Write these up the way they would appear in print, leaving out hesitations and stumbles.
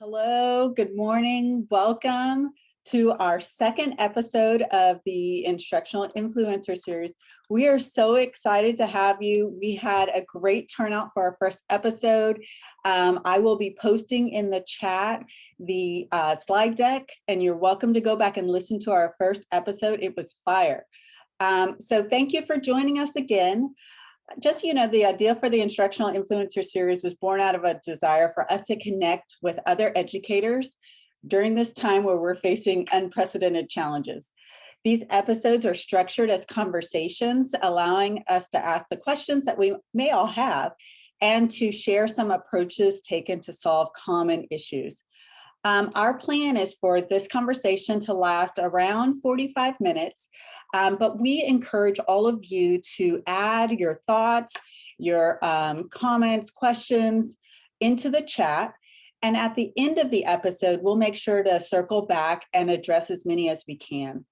Hello, good morning. Welcome to our second episode of the Instructional Influencer Series. We are so excited to have you. We had a great turnout for our first episode. I will be posting in the chat the slide deck, and you're welcome to go back and listen to our first episode. It was fire. So thank you for joining us again. Just, the idea for the Instructional Influencer Series was born out of a desire for us to connect with other educators during this time where we're facing unprecedented challenges. These episodes are structured as conversations, allowing us to ask the questions that we may all have and to share some approaches taken to solve common issues. Our plan is for this conversation to last around 45 minutes, but we encourage all of you to add your thoughts, your comments, questions into the chat. And at the end of the episode, we'll make sure to circle back and address as many as we can.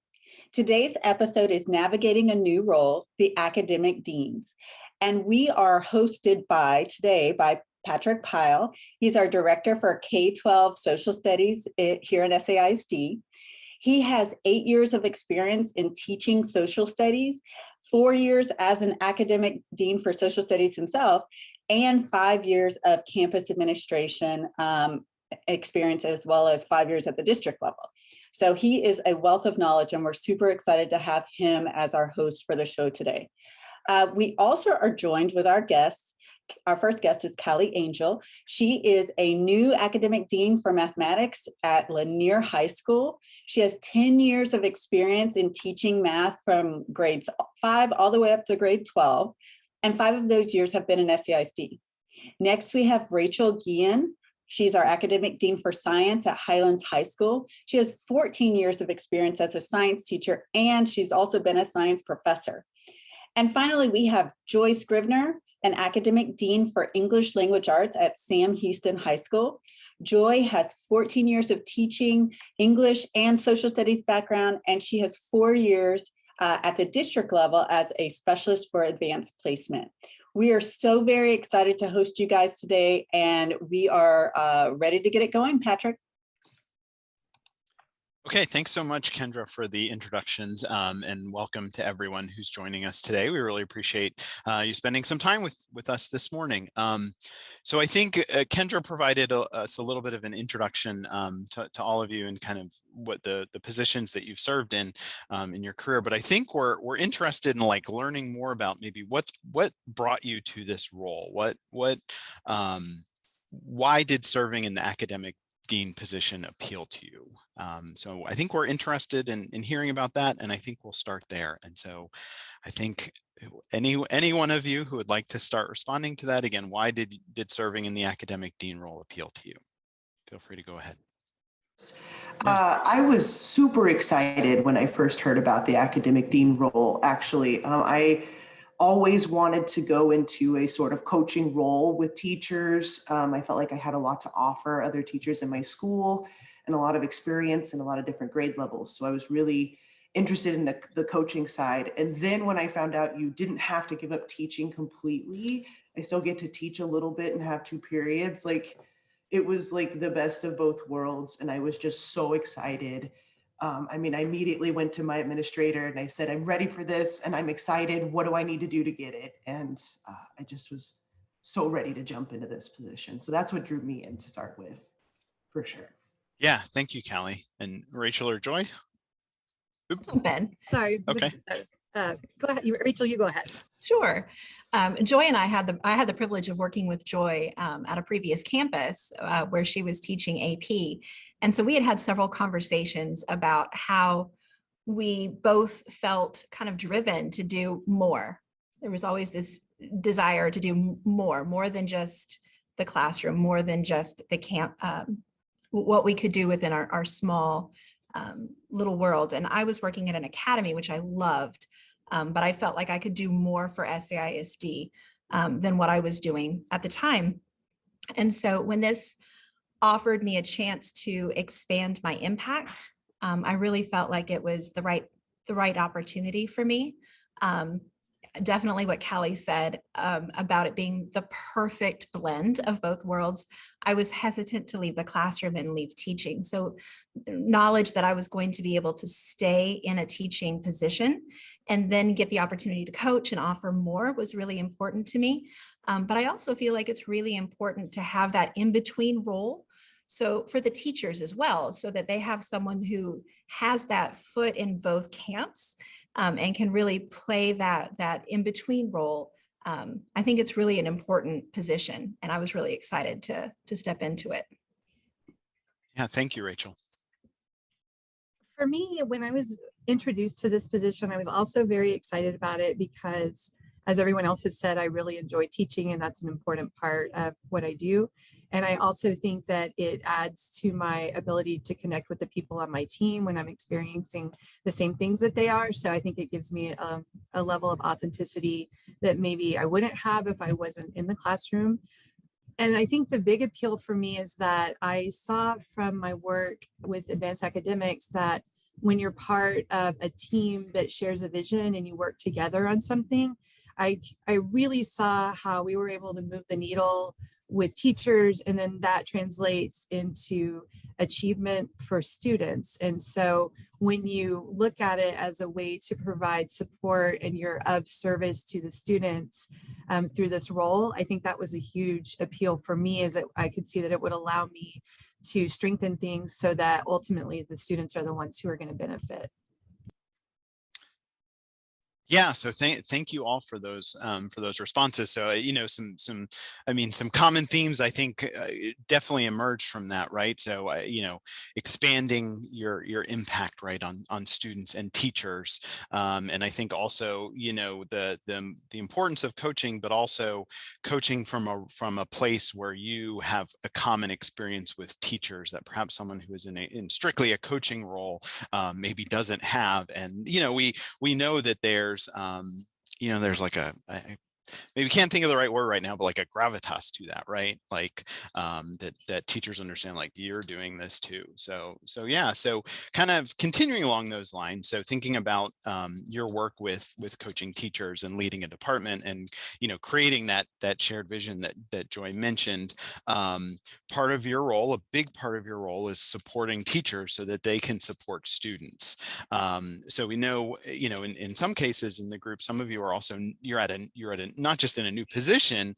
Today's episode is Navigating a New Role, the Academic Deans. And we are hosted today by Patrick Pyle. He's our director for K-12 Social Studies here at SAISD. He has 8 years of experience in teaching social studies, 4 years as an academic dean for social studies himself, and 5 years of campus administration experience, as well as 5 years at the district level. So he is a wealth of knowledge, and we're super excited to have him as our host for the show today. We also are joined with our guests. Our first guest is Callie Angel. She is a new academic dean for mathematics at Lanier High School. She has 10 years of experience in teaching math from grades 5 all the way up to grade 12, and 5 of those years have been in SAISD. Next, we have Rachael Guillen. She's our academic dean for science at Highlands High School. She has 14 years of experience as a science teacher, and she's also been a science professor. And finally, we have Joy Scrivener, an academic dean for English language arts at Sam Houston High School. Joy has 14 years of teaching English and social studies background, and she has 4 years at the district level as a specialist for advanced placement. We are so very excited to host you guys today, and we are ready to get it going. Patrick. Okay, thanks so much, Kendra, for the introductions, and welcome to everyone who's joining us today. We really appreciate you spending some time with us this morning. So I think Kendra provided us a little bit of an introduction to all of you and kind of what the positions that you've served in your career. But I think we're interested in learning more about maybe what brought you to this role. Why did serving in the academic dean position appeal to you? So I think we're interested in hearing about that, and I think we'll start there. And so I think any one of you who would like to start responding to that, again, why did serving in the academic dean role appeal to you? Feel free to go ahead. I was super excited when I first heard about the academic dean role, actually. I always wanted to go into a sort of coaching role with teachers. I felt like I had a lot to offer other teachers in my school and a lot of experience in a lot of different grade levels. So I was really interested in the coaching side. And then when I found out you didn't have to give up teaching completely, I still get to teach a little bit and have 2 periods. It was like the best of both worlds. And I was just so excited. I immediately went to my administrator and I said, I'm ready for this and I'm excited. What do I need to do to get it? And I just was so ready to jump into this position. So that's what drew me in to start with, for sure. Yeah, thank you, Callie. And Rachael or Joy? Ben, sorry. Okay. Go ahead, Rachael. You go ahead. Sure. Joy and I had the privilege of working with Joy at a previous campus where she was teaching AP. And so we had several conversations about how we both felt kind of driven to do more. There was always this desire to do more than just the classroom, more than just the camp, what we could do within our small little world. And I was working at an academy, which I loved, but I felt like I could do more for SAISD than what I was doing at the time. And so when this offered me a chance to expand my impact, I really felt like it was the right opportunity for me. definitely what Callie said about it being the perfect blend of both worlds. I was hesitant to leave the classroom and leave teaching. So knowledge that I was going to be able to stay in a teaching position and then get the opportunity to coach and offer more was really important to me. But I also feel like it's really important to have that in-between role. So for the teachers as well, so that they have someone who has that foot in both camps and can really play that in-between role. I think it's really an important position, and I was really excited to step into it. Yeah, thank you, Rachel. For me, when I was introduced to this position, I was also very excited about it because, as everyone else has said, I really enjoy teaching, and that's an important part of what I do. And I also think that it adds to my ability to connect with the people on my team when I'm experiencing the same things that they are. So I think it gives me a level of authenticity that maybe I wouldn't have if I wasn't in the classroom. And I think the big appeal for me is that I saw from my work with advanced academics that when you're part of a team that shares a vision and you work together on something, I really saw how we were able to move the needle with teachers, and then that translates into achievement for students. And so when you look at it as a way to provide support and you're of service to the students through this role, I think that was a huge appeal for me, is that I could see that it would allow me to strengthen things so that ultimately the students are the ones who are going to benefit. Yeah, so thank you all for those responses. So you know, some common themes I think definitely emerged from that, right? So you know, expanding your impact, right, on students and teachers, and I think also, you know, the importance of coaching, but also coaching from a place where you have a common experience with teachers that perhaps someone who is in strictly a coaching role maybe doesn't have. And you know, we know that there's you know, there's like maybe can't think of the right word right now, but like a gravitas to that, right? Like that teachers understand, like, you're doing this too. So yeah, so kind of continuing along those lines. So thinking about your work with coaching teachers and leading a department, and you know, creating that shared vision that Joy mentioned. Part of your role, a big part of your role, is supporting teachers so that they can support students. So we know, you know, in some cases in the group, some of you are also you're at a not just in a new position,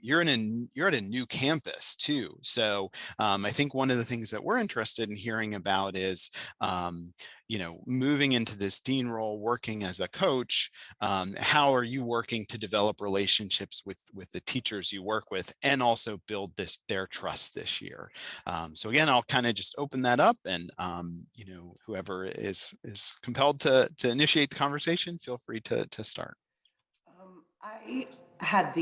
you're at a new campus too. So I think one of the things that we're interested in hearing about is, you know, moving into this dean role, working as a coach. How are you working to develop relationships with the teachers you work with, and also build their trust this year? So again, I'll kind of just open that up, and you know, whoever is compelled to initiate the conversation, feel free to start. I had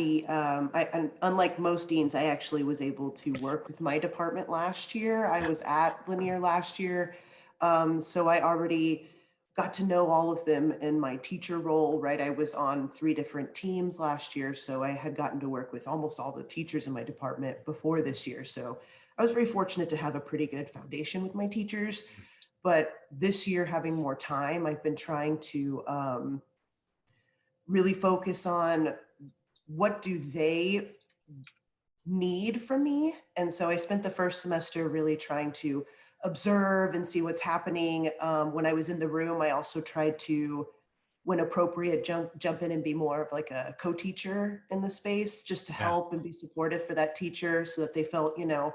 unlike most deans, I actually was able to work with my department last year. I was at Linear last year. So I already got to know all of them in my teacher role, right? I was on 3 different teams last year. So I had gotten to work with almost all the teachers in my department before this year. So I was very fortunate to have a pretty good foundation with my teachers. But this year, having more time, I've been trying to really focus on what do they need from me. And so I spent the first semester really trying to observe and see what's happening. When I was in the room, I also tried to, when appropriate, jump in and be more of like a co-teacher in the space, just to help and be supportive for that teacher, so that they felt, you know,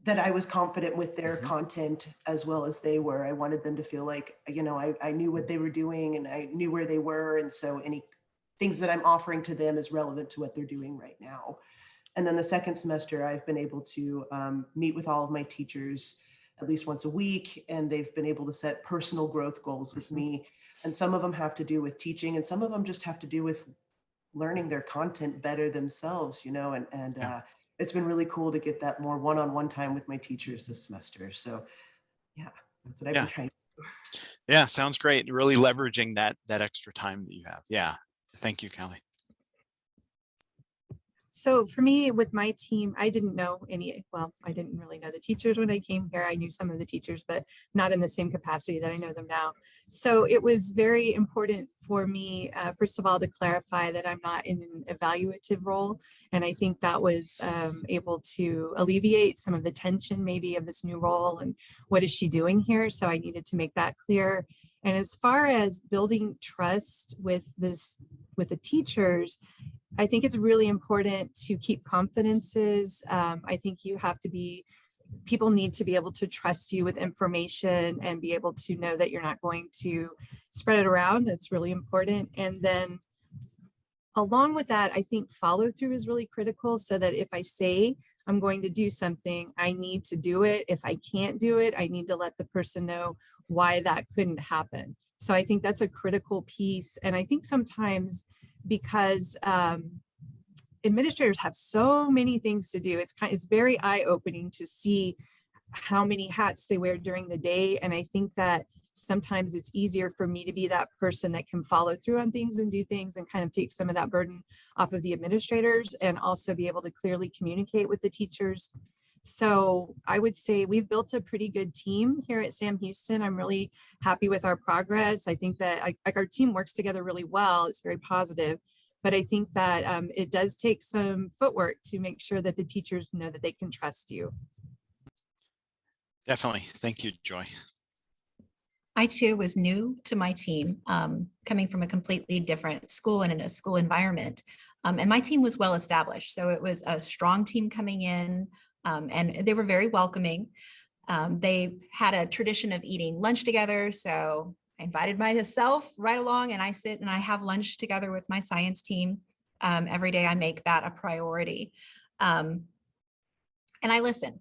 that I was confident with their content as well as they were. I wanted them to feel like, you know, I knew what they were doing and I knew where they were. And so any things that I'm offering to them is relevant to what they're doing right now. And then the second semester, I've been able to meet with all of my teachers at least once a week, and they've been able to set personal growth goals with me. And some of them have to do with teaching, and some of them just have to do with learning their content better themselves, you know, and it's been really cool to get that more one-on-one time with my teachers this semester. So yeah, that's what I've been trying to do. Yeah, sounds great. Really leveraging that extra time that you have. Yeah. Thank you, Callie. So for me, with my team, I didn't know I didn't really know the teachers when I came here. I knew some of the teachers, but not in the same capacity that I know them now. So it was very important for me, first of all, to clarify that I'm not in an evaluative role. And I think that was able to alleviate some of the tension maybe of this new role and what is she doing here? So I needed to make that clear. And as far as building trust with the teachers, I think it's really important to keep confidences. I think people need to be able to trust you with information and be able to know that you're not going to spread it around. That's really important. And then along with that, I think follow through is really critical, so that if I say I'm going to do something, I need to do it. If I can't do it, I need to let the person know why that couldn't happen. So I think that's a critical piece. And I think sometimes because administrators have so many things to do, it's very eye-opening to see how many hats they wear during the day. And I think that sometimes it's easier for me to be that person that can follow through on things and do things and kind of take some of that burden off of the administrators, and also be able to clearly communicate with the teachers. So I would say we've built a pretty good team here at Sam Houston. I'm really happy with our progress. I think that our team works together really well. It's very positive, but I think that it does take some footwork to make sure that the teachers know that they can trust you. Definitely. Thank you, Joy. I too was new to my team, coming from a completely different school and in a school environment. And my team was well established. So it was a strong team coming in. And they were very welcoming. They had a tradition of eating lunch together. So I invited myself right along, and I sit and I have lunch together with my science team. Every day I make that a priority. And I listen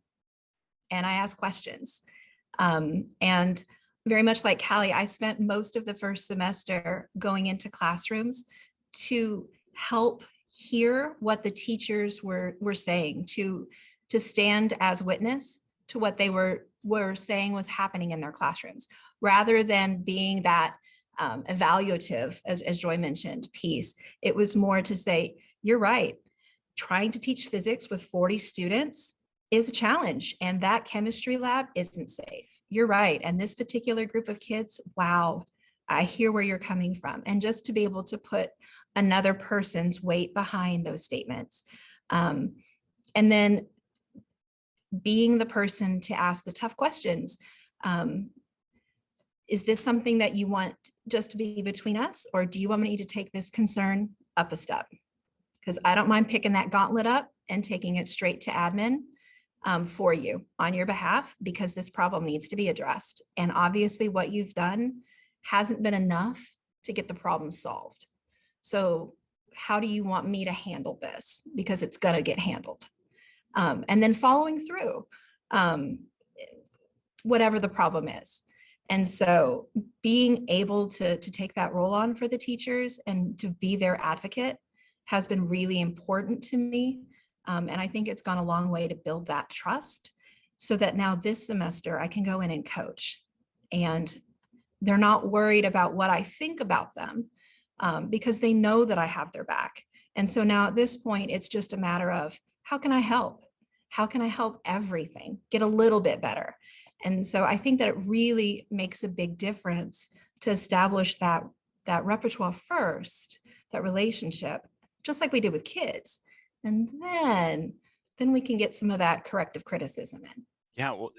and I ask questions. And very much like Callie, I spent most of the first semester going into classrooms to help hear what the teachers were saying, to stand as witness to what they were saying was happening in their classrooms, rather than being that evaluative, as Joy mentioned, piece. It was more to say, you're right, trying to teach physics with 40 students is a challenge, and that chemistry lab isn't safe. You're right, and this particular group of kids, wow, I hear where you're coming from. And just to be able to put another person's weight behind those statements. And then being the person to ask the tough questions. Is this something that you want just to be between us, or do you want me to take this concern up a step? Because I don't mind picking that gauntlet up and taking it straight to admin for you on your behalf, because this problem needs to be addressed. And obviously what you've done hasn't been enough to get the problem solved. So how do you want me to handle this? Because it's gonna get handled. And then following through, whatever the problem is. And so being able to take that role on for the teachers and to be their advocate has been really important to me. And I think it's gone a long way to build that trust, so that now this semester I can go in and coach, and they're not worried about what I think about them, because they know that I have their back. And so now at this point, it's just a matter of, how can I help? How can I help everything get a little bit better? And so I think that it really makes a big difference to establish that repertoire first, that relationship, just like we did with kids. And then we can get some of that corrective criticism in. Yeah, well,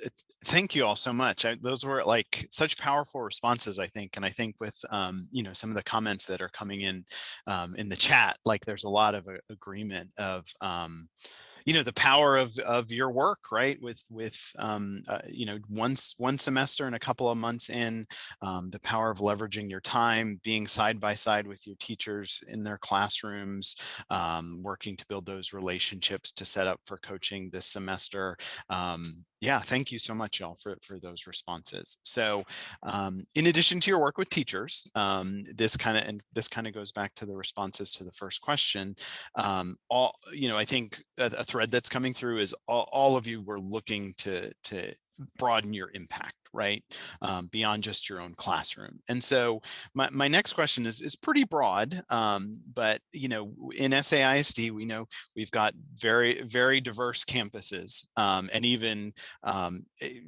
thank you all so much. Those were like such powerful responses, I think. And I think with, you know, some of the comments that are coming in the chat, like there's a lot of agreement of, you know, the power of your work, right? With you know, one semester and a couple of months in, the power of leveraging your time, being side by side with your teachers in their classrooms, working to build those relationships to set up for coaching this semester. Yeah, thank you so much, y'all, for those responses. So in addition to your work with teachers, this kind of goes back to the responses to the first question. You know, I think a thread that's coming through is all of you were looking to broaden your impact, right? Beyond just your own classroom. And so my next question is pretty broad, but you know, in SAISD, we know we've got very, very diverse campuses, and even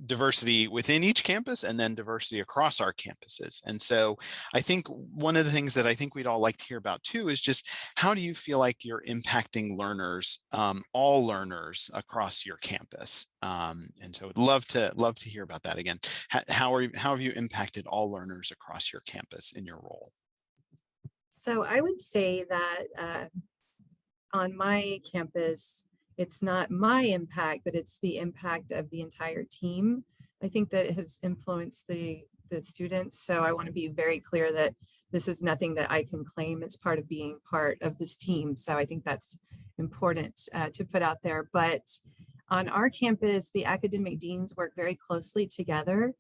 diversity within each campus, and then diversity across our campuses. And so I think one of the things that I think we'd all like to hear about too is just how do you feel like you're impacting learners, all learners across your campus? And so I'd love to hear about that again. How have you impacted all learners across your campus in your role? So I would say that on my campus, it's not my impact, but it's the impact of the entire team. I think that it has influenced the students. So I want to be very clear that this is nothing that I can claim as part of being part of this team. So I think that's important to put out there. But on our campus, the academic deans work very closely together.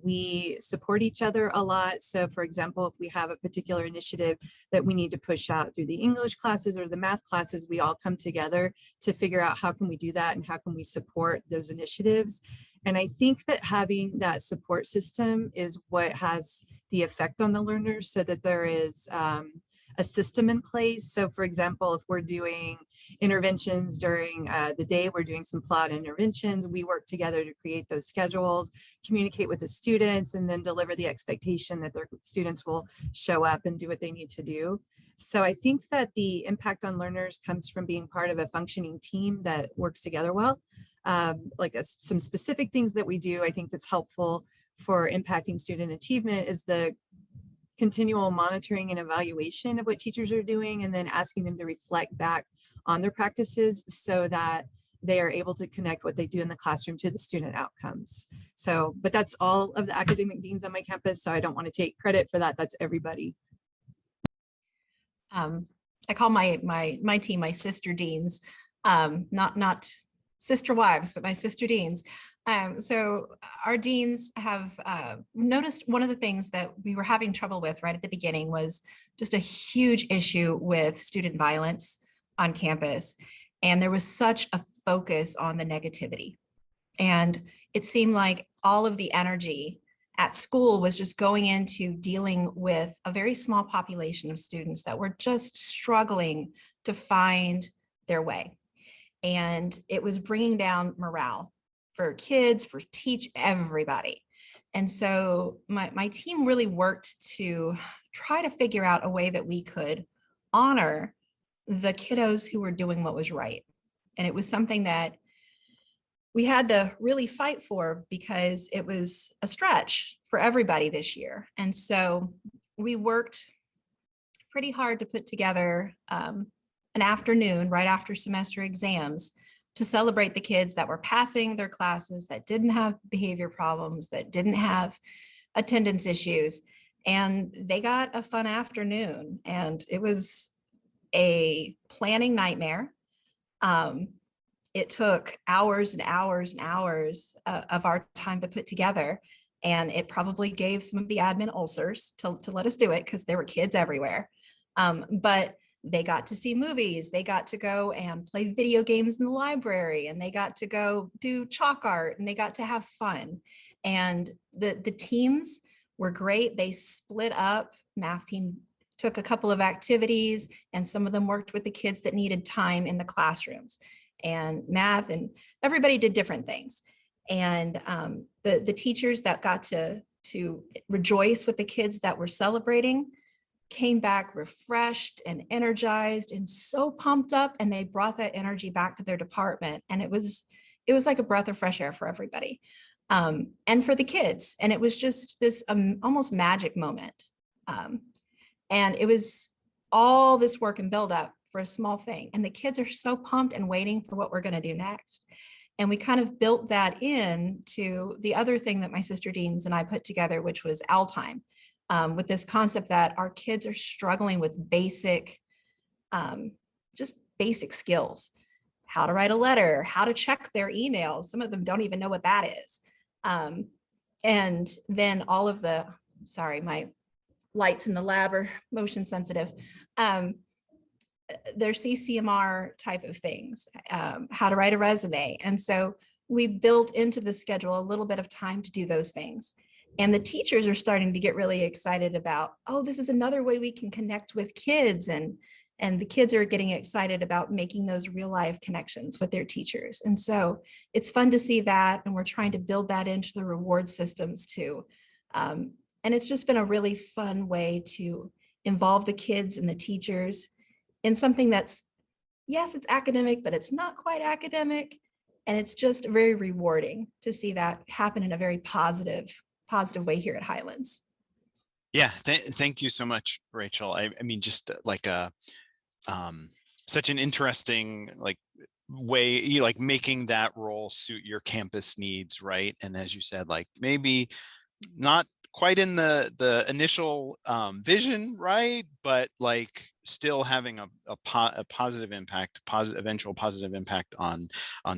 We support each other a lot. So for example, if we have a particular initiative that we need to push out through the English classes or the math classes, we all come together to figure out how can we do that and how can we support those initiatives. And I think that having that support system is what has the effect on the learners, so that there is a system in place. So for example, if we're doing interventions during the day, we're doing some plot interventions, we work together to create those schedules, communicate with the students, and then deliver the expectation that their students will show up and do what they need to do. So I think that the impact on learners comes from being part of a functioning team that works together well. Some specific things that we do, I think that's helpful for impacting student achievement is the continual monitoring and evaluation of what teachers are doing, and then asking them to reflect back on their practices so that they are able to connect what they do in the classroom to the student outcomes. So, but that's all of the academic deans on my campus, so I don't want to take credit for that. That's everybody. I call my team my sister deans, not sister wives, but my sister deans. So our deans have noticed one of the things that we were having trouble with right at the beginning was just a huge issue with student violence on campus. And there was such a focus on the negativity. And it seemed like all of the energy at school was just going into dealing with a very small population of students that were just struggling to find their way. And it was bringing down morale for kids, for everybody. And so my team really worked to try to figure out a way that we could honor the kiddos who were doing what was right. And it was something that we had to really fight for because it was a stretch for everybody this year. And so we worked pretty hard to put together an afternoon right after semester exams to celebrate the kids that were passing their classes, that didn't have behavior problems, that didn't have attendance issues. And they got a fun afternoon, and it was a planning nightmare. It took hours and hours and hours of our time to put together. And it probably gave some of the admin ulcers to let us do it because there were kids everywhere. But they got to see movies, they got to go and play video games in the library, and they got to go do chalk art, and they got to have fun. And the teams were great. They split up. Math team took a couple of activities, and some of them worked with the kids that needed time in the classrooms. And math, and everybody did different things. And the teachers that got to rejoice with the kids that were celebrating came back refreshed and energized and so pumped up, and they brought that energy back to their department. And it was like a breath of fresh air for everybody, and for the kids. And it was just this almost magic moment. And it was all this work and build up for a small thing. And the kids are so pumped and waiting for what we're going to do next. And we kind of built that in to the other thing that my sister deans and I put together, which was OWL time, with this concept that our kids are struggling with just basic skills, how to write a letter, how to check their emails. Some of them don't even know what that is. And then all of the, sorry, my lights in the lab are motion sensitive. They're CCMR type of things, how to write a resume. And so we built into the schedule a little bit of time to do those things. And the teachers are starting to get really excited about, oh, this is another way we can connect with kids. And the kids are getting excited about making those real life connections with their teachers. And so it's fun to see that. And we're trying to build that into the reward systems too. And it's just been a really fun way to involve the kids and the teachers in something that's, yes, it's academic, but it's not quite academic. And it's just very rewarding to see that happen in a very positive way here at Highlands. Yeah, thank you so much, Rachel. I mean, just like such an interesting way, like making that role suit your campus needs, right? And as you said, like maybe not quite in the initial vision, right? But like still having a positive impact, eventual positive impact on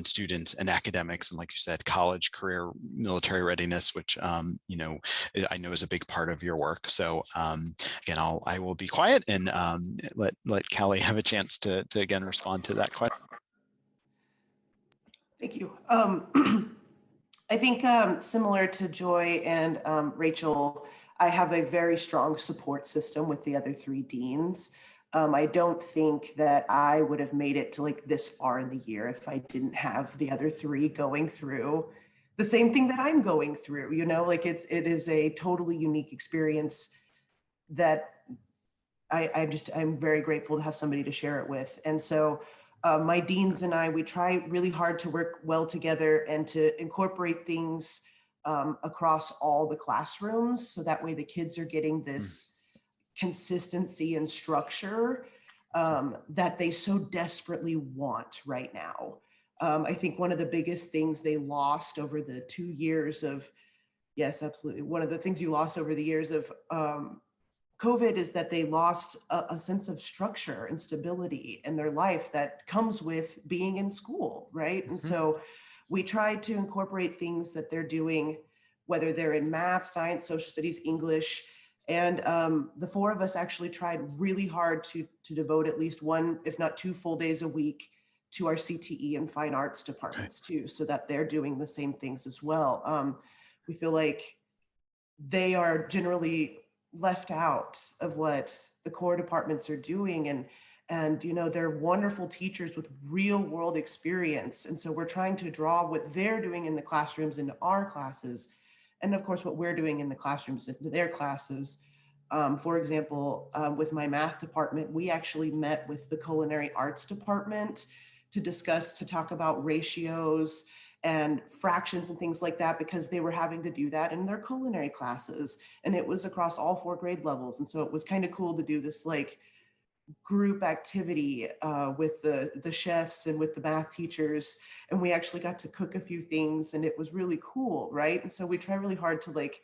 students and academics, and like you said, college, career, military readiness, which you know, I know is a big part of your work. So again, I will be quiet and let Callie have a chance to again respond to that question. Thank you. I think similar to Joy and Rachel, I have a very strong support system with the other three deans. I don't think that I would have made it to like this far in the year if I didn't have the other three going through the same thing that I'm going through. You know, like it is a totally unique experience that I'm very grateful to have somebody to share it with. And so my deans and I, we try really hard to work well together and to incorporate things across all the classrooms. So that way the kids are getting this consistency and structure that they so desperately want right now. I think one of the biggest things they lost over the 2 years of, yes, absolutely. One of the things you lost over the years of COVID is that they lost a sense of structure and stability in their life that comes with being in school, right? Mm-hmm. And so we try to incorporate things that they're doing, whether they're in math, science, social studies, English, and the four of us actually tried really hard to devote at least one, if not 2 full days a week to our CTE and fine arts departments too, so that they're doing the same things as well. We feel like they are generally left out of what the core departments are doing, and you know, they're wonderful teachers with real world experience, and so we're trying to draw what they're doing in the classrooms into our classes, and of course what we're doing in the classrooms into their classes. For example, with my math department, we actually met with the culinary arts department to talk about ratios and fractions and things like that, because they were having to do that in their culinary classes, and it was across all 4 grade levels. And so it was kind of cool to do this like group activity with the chefs and with the math teachers, and we actually got to cook a few things, and it was really cool, right? And so we try really hard to like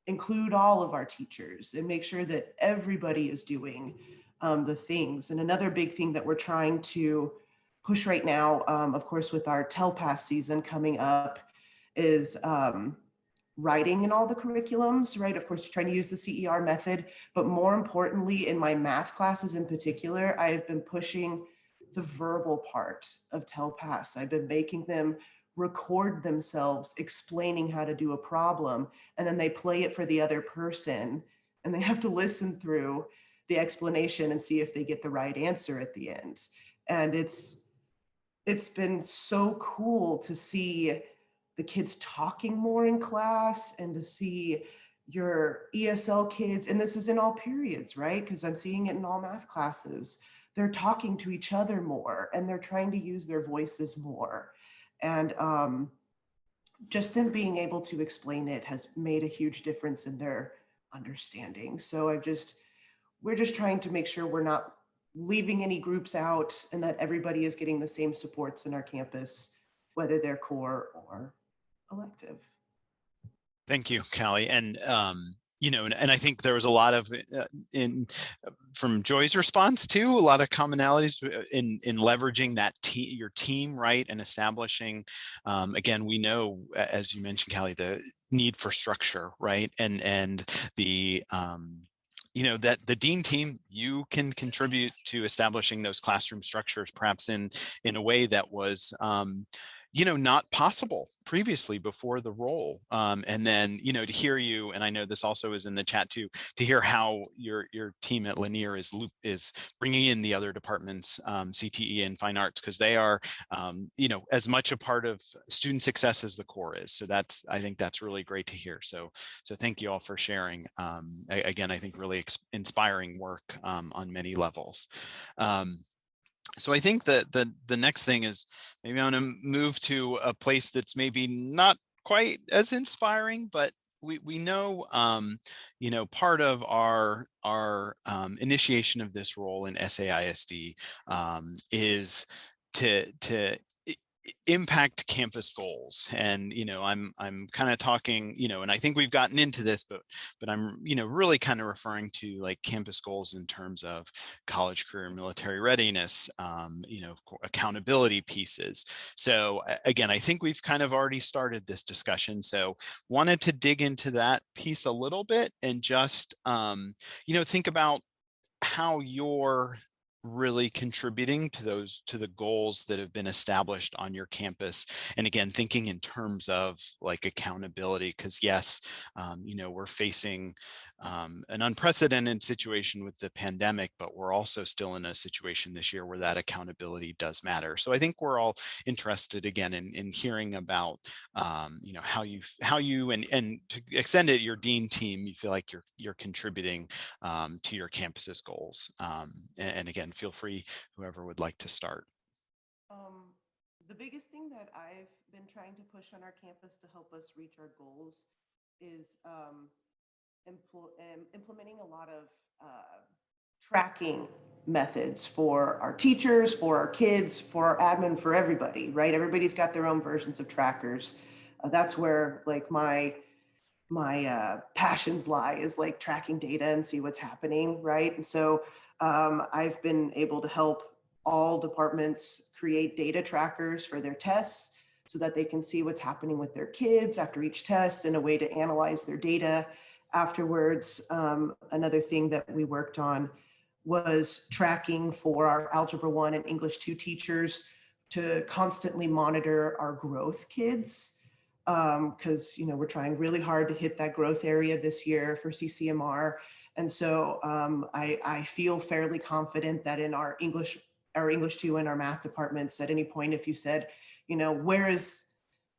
include all of our teachers and make sure that everybody is doing the things. And another big thing that we're trying to push right now, of course, with our TELPAS season coming up, is writing in all the curriculums, right? Of course, you're trying to use the CER method, but more importantly, in my math classes in particular, I have been pushing the verbal part of TELPAS. I've been making them record themselves explaining how to do a problem, and then they play it for the other person, and they have to listen through the explanation and see if they get the right answer at the end. And it's been so cool to see the kids talking more in class, and to see your ESL kids, and this is in all periods, right? Because I'm seeing it in all math classes. They're talking to each other more, and they're trying to use their voices more. And just them being able to explain it has made a huge difference in their understanding. So we're just trying to make sure we're not leaving any groups out, and that everybody is getting the same supports in our campus, whether they're core or elective. Thank you, Callie. And you know, and I think there was a lot of from Joy's response too, a lot of commonalities in leveraging that your team, right, and establishing. Again, we know, as you mentioned, Callie, the need for structure, right, and the you know, that the dean team, you can contribute to establishing those classroom structures, perhaps in a way that was not possible previously before the role. And then, to hear you, and I know this also is in the chat too, to hear how your team at Lanier is bringing in the other departments, CTE and Fine Arts, because they are, as much a part of student success as the core is. So I think that's really great to hear. So thank you all for sharing. Again, I think really inspiring work on many levels. So I think that the next thing is maybe I'm going to move to a place that's maybe not quite as inspiring, but we know, part of our initiation of this role in SAISD is to impact campus goals. And I'm kind of talking, and I think we've gotten into this, but I'm really kind of referring to like campus goals in terms of college, career, military readiness, accountability pieces. So again, I think we've kind of already started this discussion, so wanted to dig into that piece a little bit and just think about how you're really contributing to the goals that have been established on your campus. And again, thinking in terms of like accountability, because yes, we're facing an unprecedented situation with the pandemic, but we're also still in a situation this year where that accountability does matter. So I think we're all interested again in hearing about how you and to extend it, your dean team, you feel like you're contributing to your campus's goals. And again, feel free, whoever would like to start. The biggest thing that I've been trying to push on our campus to help us reach our goals is implementing a lot of tracking methods for our teachers, for our kids, for our admin, for everybody, right? Everybody's got their own versions of trackers. That's where like my passions lie, is like tracking data and see what's happening, right? And so I've been able to help all departments create data trackers for their tests so that they can see what's happening with their kids after each test and a way to analyze their data afterwards. Another thing that we worked on was tracking for our Algebra 1 and English 2 teachers to constantly monitor our growth kids. Because we're trying really hard to hit that growth area this year for CCMR. And so I feel fairly confident that in our English 2 and our math departments, at any point, if you said, where is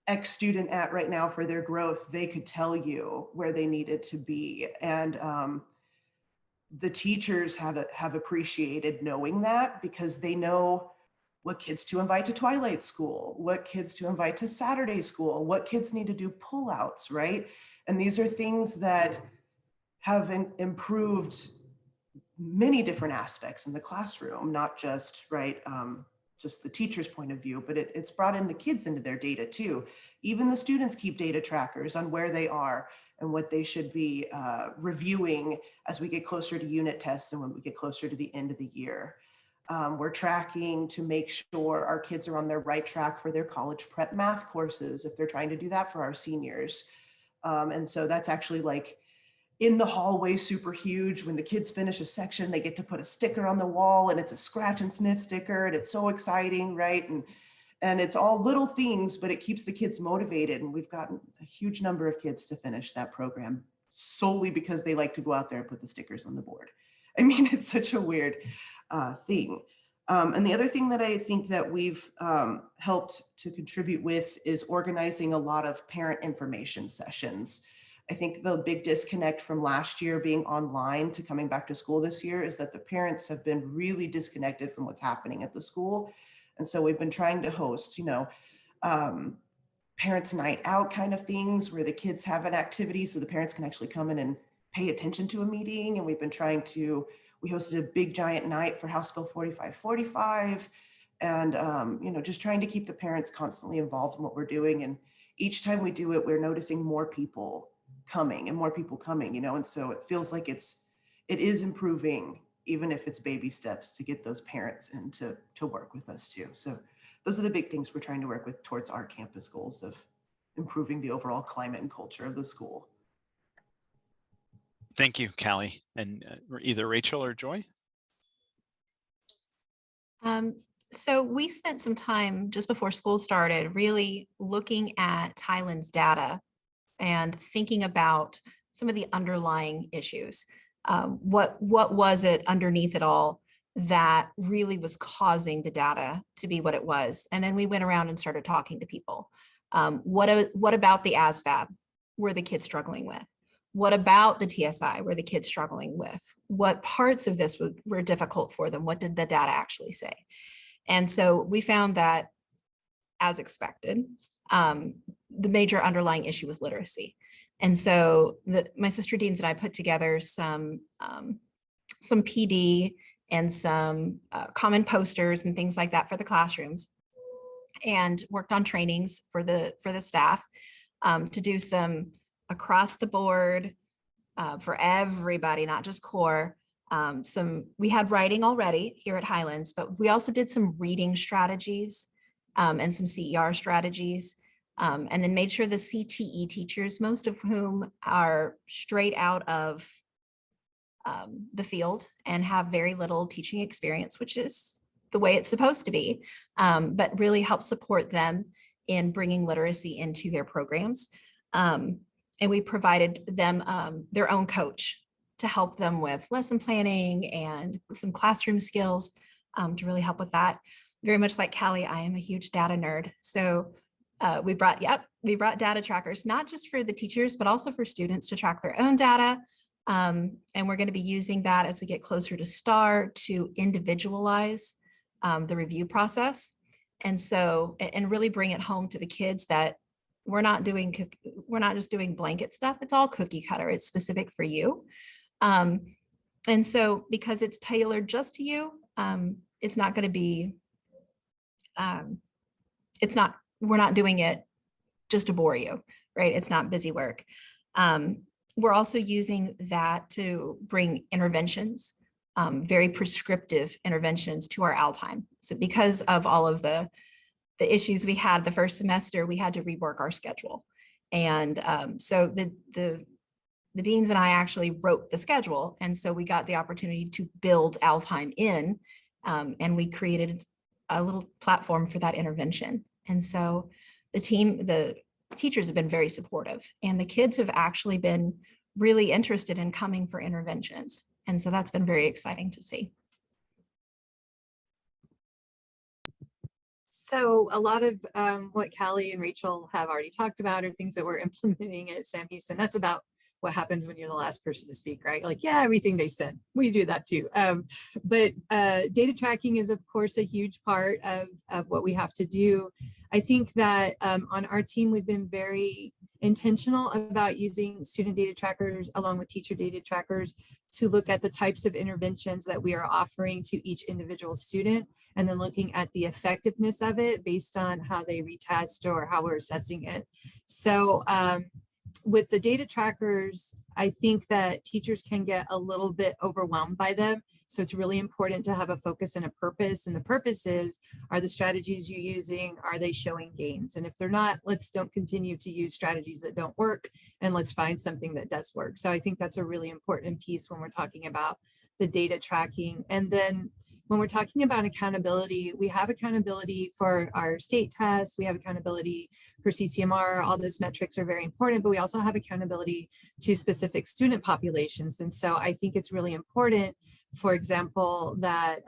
X student at right now for their growth, they could tell you where they needed to be. And the teachers have appreciated knowing that, because they know what kids to invite to Twilight School, what kids to invite to Saturday School, what kids need to do pullouts, right? And these are things that have improved many different aspects in the classroom, not just, right, just the teacher's point of view, but it's brought in the kids into their data too. Even the students keep data trackers on where they are and what they should be reviewing as we get closer to unit tests and when we get closer to the end of the year. We're tracking to make sure our kids are on their right track for their college prep math courses, if they're trying to do that for our seniors. And so that's actually like in the hallway, super huge. When the kids finish a section, they get to put a sticker on the wall, and it's a scratch and sniff sticker, and it's so exciting, right? And it's all little things, but it keeps the kids motivated. And we've gotten a huge number of kids to finish that program solely because they like to go out there and put the stickers on the board. I mean, it's such a weird thing. And the other thing that I think that we've helped to contribute with is organizing a lot of parent information sessions. I think the big disconnect from last year being online to coming back to school this year is that the parents have been really disconnected from what's happening at the school. And so we've been trying to host, parents' night out kind of things where the kids have an activity so the parents can actually come in and pay attention to a meeting. And we hosted a big giant night for House Bill 4545. And, just trying to keep the parents constantly involved in what we're doing. And each time we do it, we're noticing more people coming, and so it feels like it is improving, even if it's baby steps to get those parents in to work with us too. So those are the big things we're trying to work with towards our campus goals of improving the overall climate and culture of the school. Thank you, Callie. And either Rachel or Joy? So we spent some time just before school started really looking at Highlands data and thinking about some of the underlying issues. What was it underneath it all that really was causing the data to be what it was? And then we went around and started talking to people. What about the ASVAB were the kids struggling with? What about the TSI were the kids struggling with? What parts of this were difficult for them? What did the data actually say? And so we found that, as expected, the major underlying issue was literacy. And so my sister deans and I put together some PD and some common posters and things like that for the classrooms, and worked on trainings for the staff to do some across the board for everybody, not just core. We had writing already here at Highlands, but we also did some reading strategies and some CER strategies, and then made sure the CTE teachers, most of whom are straight out of the field and have very little teaching experience, which is the way it's supposed to be, but really help support them in bringing literacy into their programs. And we provided them their own coach to help them with lesson planning and some classroom skills to really help with that. Very much like Callie, I am a huge data nerd. So we brought data trackers, not just for the teachers, but also for students to track their own data. And we're going to be using that as we get closer to STAR to individualize the review process. And so, and really bring it home to the kids that we're not just doing blanket stuff. It's all cookie cutter. It's specific for you. And so because it's tailored just to you, it's not going to be, we're not doing it just to bore you, right? It's not busy work. We're also using that to bring interventions, very prescriptive interventions to our AL time. So because of all of the issues we had the first semester, we had to rework our schedule. And so the deans and I actually wrote the schedule. And so we got the opportunity to build AL time in, and we created a little platform for that intervention. And so the teachers have been very supportive, and the kids have actually been really interested in coming for interventions. And so that's been very exciting to see. So a lot of what Callie and Rachel have already talked about are things that we're implementing at Sam Houston. That's about what happens when you're the last person to speak, right? Like, yeah, everything they said, we do that too. But data tracking is, of course, a huge part of what we have to do. I think that on our team, we've been very intentional about using student data trackers along with teacher data trackers to look at the types of interventions that we are offering to each individual student, and then looking at the effectiveness of it based on how they retest or how we're assessing it. So with the data trackers, I think that teachers can get a little bit overwhelmed by them. So it's really important to have a focus and a purpose. And the purpose is, are the strategies you're using, are they showing gains? And if they're not, don't continue to use strategies that don't work, and let's find something that does work. So I think that's a really important piece when we're talking about the data tracking. And then when we're talking about accountability, we have accountability for our state tests, we have accountability for CCMR, all those metrics are very important, but we also have accountability to specific student populations. And so I think it's really important, for example, that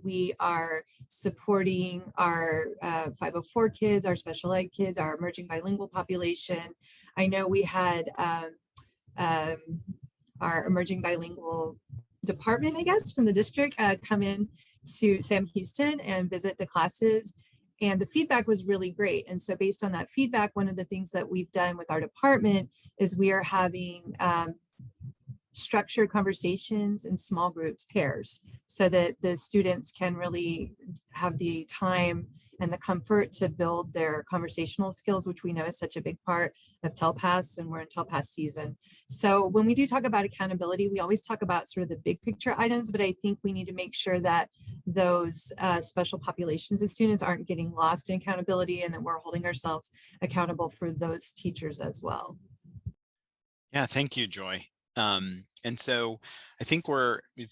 we are supporting our 504 kids, our special ed kids, our emerging bilingual population. I know we had our emerging bilingual department, I guess, from the district come in to Sam Houston and visit the classes, and the feedback was really great. And so based on that feedback, one of the things that we've done with our department is we are having structured conversations in small groups, pairs, so that the students can really have the time and the comfort to build their conversational skills, which we know is such a big part of TELPAS, and we're in TELPAS season. So when we do talk about accountability, we always talk about sort of the big picture items, but I think we need to make sure that those special populations of students aren't getting lost in accountability, and that we're holding ourselves accountable for those teachers as well. Yeah, thank you, Joy. And so I think we've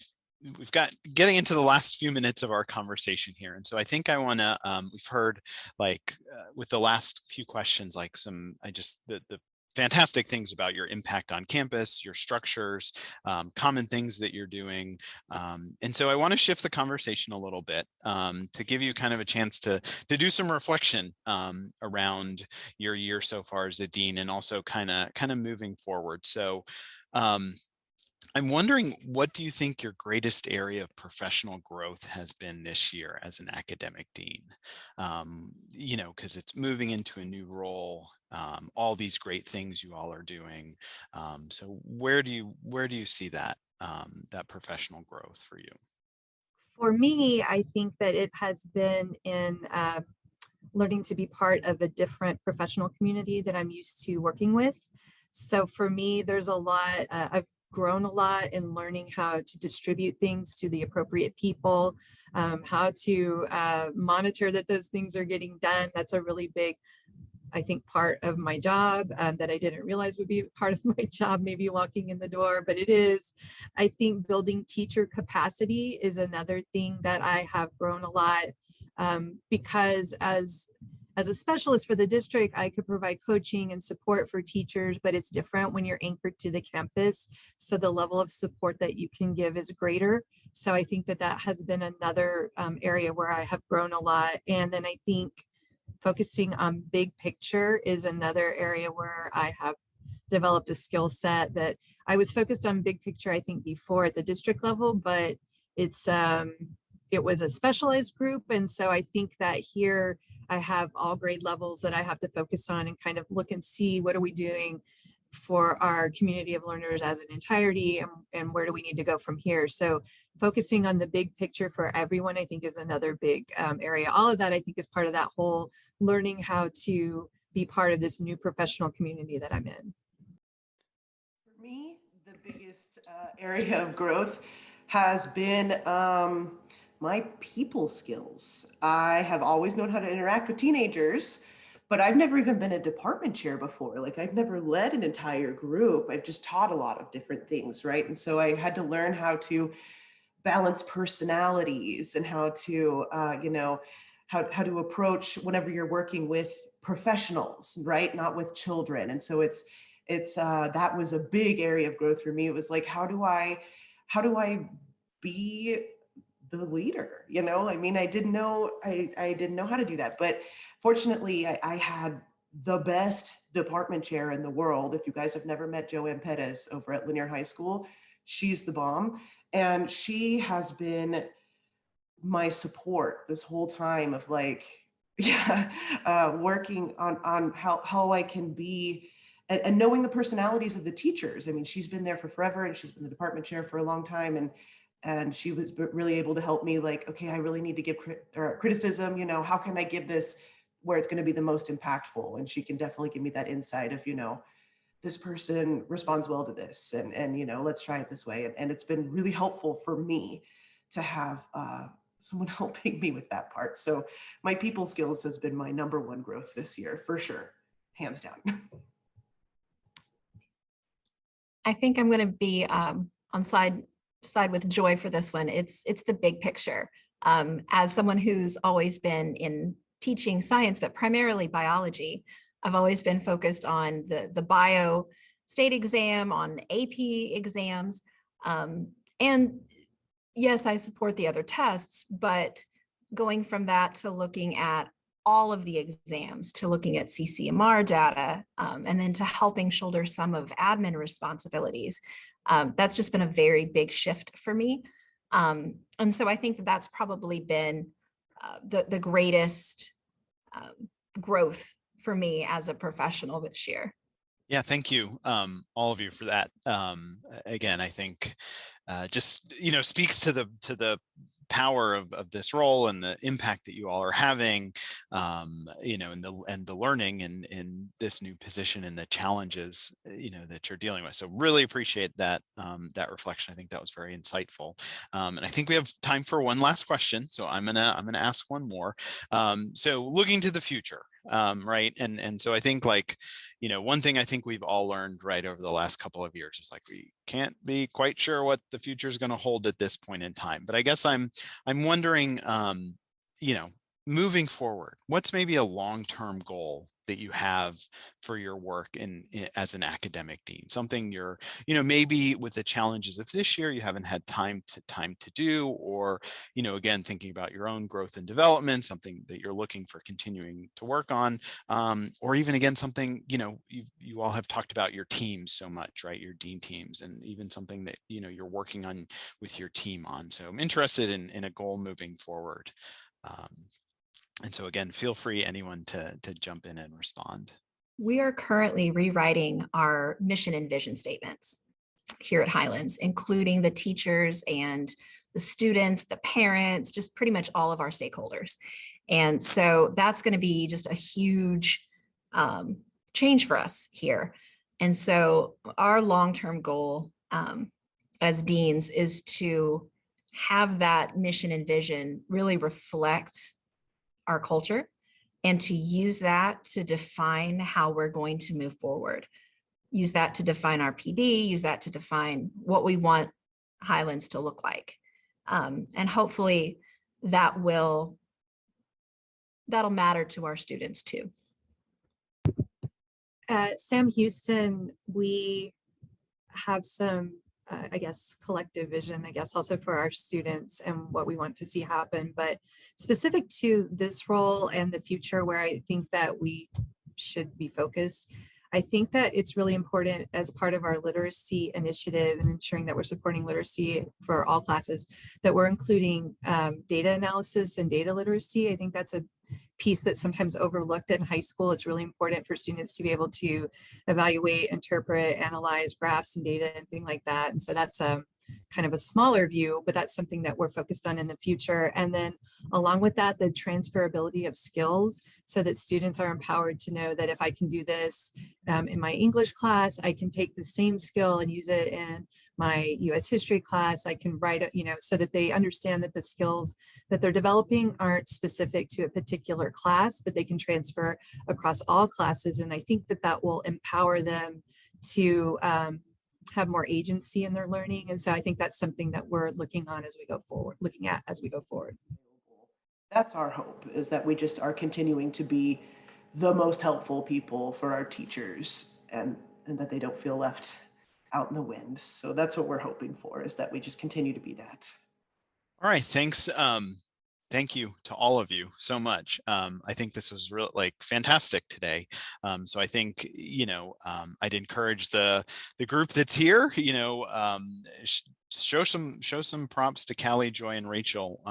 we've got getting into the last few minutes of our conversation here. And so I think I want to, we've heard like with the last few questions, like the fantastic things about your impact on campus, your structures, common things that you're doing. And so I want to shift the conversation a little bit to give you kind of a chance to do some reflection around your year so far as a dean, and also kind of moving forward. So I'm wondering, what do you think your greatest area of professional growth has been this year as an academic dean? You know, because it's moving into a new role, all these great things you all are doing. So where do you see that that professional growth for you? For me, I think that it has been in learning to be part of a different professional community that I'm used to working with. So for me, there's a lot, I've grown a lot in learning how to distribute things to the appropriate people, how to monitor that those things are getting done. That's a really big, I think, part of my job that I didn't realize would be part of my job, maybe walking in the door, but it is. I think building teacher capacity is another thing that I have grown a lot, because as a specialist for the district, I could provide coaching and support for teachers, but it's different when you're anchored to the campus. So the level of support that you can give is greater. So I think that that has been another area where I have grown a lot. And then I think focusing on big picture is another area where I have developed a skill set that I was focused on big picture, I think, before at the district level, but it was a specialized group. And so I think that here I have all grade levels that I have to focus on and kind of look and see what are we doing for our community of learners as an entirety, and where do we need to go from here. So focusing on the big picture for everyone, I think, is another big area. All of that, I think, is part of that whole learning how to be part of this new professional community that I'm in. For me, the biggest area of growth has been my people skills. I have always known how to interact with teenagers, but I've never even been a department chair before. Like, I've never led an entire group. I've just taught a lot of different things, right? And so I had to learn how to balance personalities and how to, how to approach whenever you're working with professionals, right? Not with children. And so it's that was a big area of growth for me. It was like, how do I be the leader? You know, I mean, I didn't know how to do that, but fortunately I had the best department chair in the world. If you guys have never met Joanne Pettis over at Linear High School, she's the bomb. And she has been my support this whole time of like, working on how I can be, and knowing the personalities of the teachers. I mean, she's been there for forever, and she's been the department chair for a long time. And she was really able to help me, like, okay, I really need to give criticism, you know, how can I give this where it's going to be the most impactful? And she can definitely give me that insight of, you know, this person responds well to this, and you know, let's try it this way. And it's been really helpful for me to have someone helping me with that part. So my people skills has been my number one growth this year, for sure, hands down. I think I'm going to be on side with Joy for this one. It's the big picture. As someone who's always been in teaching science, but primarily biology, I've always been focused on the bio state exam, on AP exams. And yes, I support the other tests, but going from that to looking at all of the exams, to looking at CCMR data, and then to helping shoulder some of admin responsibilities. That's just been a very big shift for me. And so I think that's probably been the greatest growth for me as a professional this year. Yeah, thank you, all of you, for that. Again, I think just, you know, speaks to the power of this role and the impact that you all are having, you know, and the learning in this new position and the challenges, you know, that you're dealing with. So really appreciate that that reflection. I think that was very insightful. And I think we have time for one last question. So I'm gonna ask one more. So looking to the future, right? And so I think, like, you know, one thing I think we've all learned right over the last couple of years is like we can't be quite sure what the future is going to hold at this point in time. But I guess I'm wondering, you know, moving forward, what's maybe a long-term goal that you have for your work as an academic dean? Something you're, you know, maybe with the challenges of this year you haven't had time to do, or, you know, again, thinking about your own growth and development, something that you're looking for continuing to work on, or even, again, something, you know, you all have talked about your teams so much, right? Your dean teams, and even something that, you know, you're working on with your team on. So I'm interested in a goal moving forward. And so, again, feel free, anyone, to jump in and respond. We are currently rewriting our mission and vision statements here at Highlands, including the teachers and the students, the parents, just pretty much all of our stakeholders. And so that's going to be just a huge change for us here. And so our long-term goal as deans is to have that mission and vision really reflect our culture, and to use that to define how we're going to move forward. Use that to define our PD, use that to define what we want Highlands to look like. And hopefully that'll matter to our students too. At Sam Houston, we have some I guess, collective vision, I guess, also for our students and what we want to see happen. But specific to this role and the future, where I think that we should be focused, I think that it's really important as part of our literacy initiative and ensuring that we're supporting literacy for all classes, that we're including data analysis and data literacy. I think that's a piece that's sometimes overlooked in high school. It's really important for students to be able to evaluate, interpret, analyze graphs and data and things like that. And so that's a kind of a smaller view, but that's something that we're focused on in the future. And then along with that, the transferability of skills, so that students are empowered to know that if I can do this in my English class, I can take the same skill and use it in my US history class. I can write, so that they understand that the skills that they're developing aren't specific to a particular class, but they can transfer across all classes. And I think that that will empower them to have more agency in their learning. And so I think that's something that we're looking at as we go forward. That's our hope, is that we just are continuing to be the most helpful people for our teachers, and that they don't feel left out in the wind. So that's what we're hoping for, is that we just continue to be that. All right, thanks. Thank you to all of you so much. I think this was fantastic today. So I think, I'd encourage the group that's here, show some prompts to Callie, Joy, and Rachel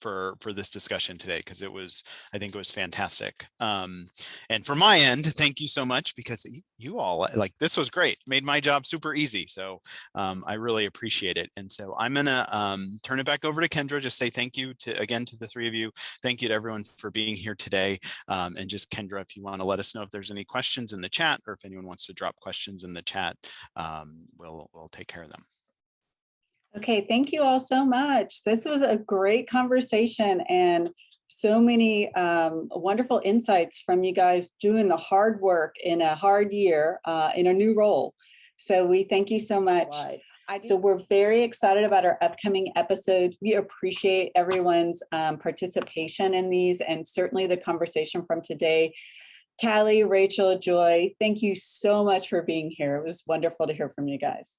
for this discussion today, because I think it was fantastic. And from my end, thank you so much, because you all, this was great, made my job super easy. So I really appreciate it. And so I'm gonna turn it back over to Kendra, just say thank you again to the three of you. Thank you to everyone for being here today. And just, Kendra, if you want to let us know if there's any questions in the chat, or if anyone wants to drop questions in the chat, we'll take care of them. Okay, thank you all so much. This was a great conversation, and so many wonderful insights from you guys doing the hard work in a hard year in a new role. So we thank you so much. So we're very excited about our upcoming episodes. We appreciate everyone's participation in these, and certainly the conversation from today. Callie, Rachel, Joy, thank you so much for being here. It was wonderful to hear from you guys.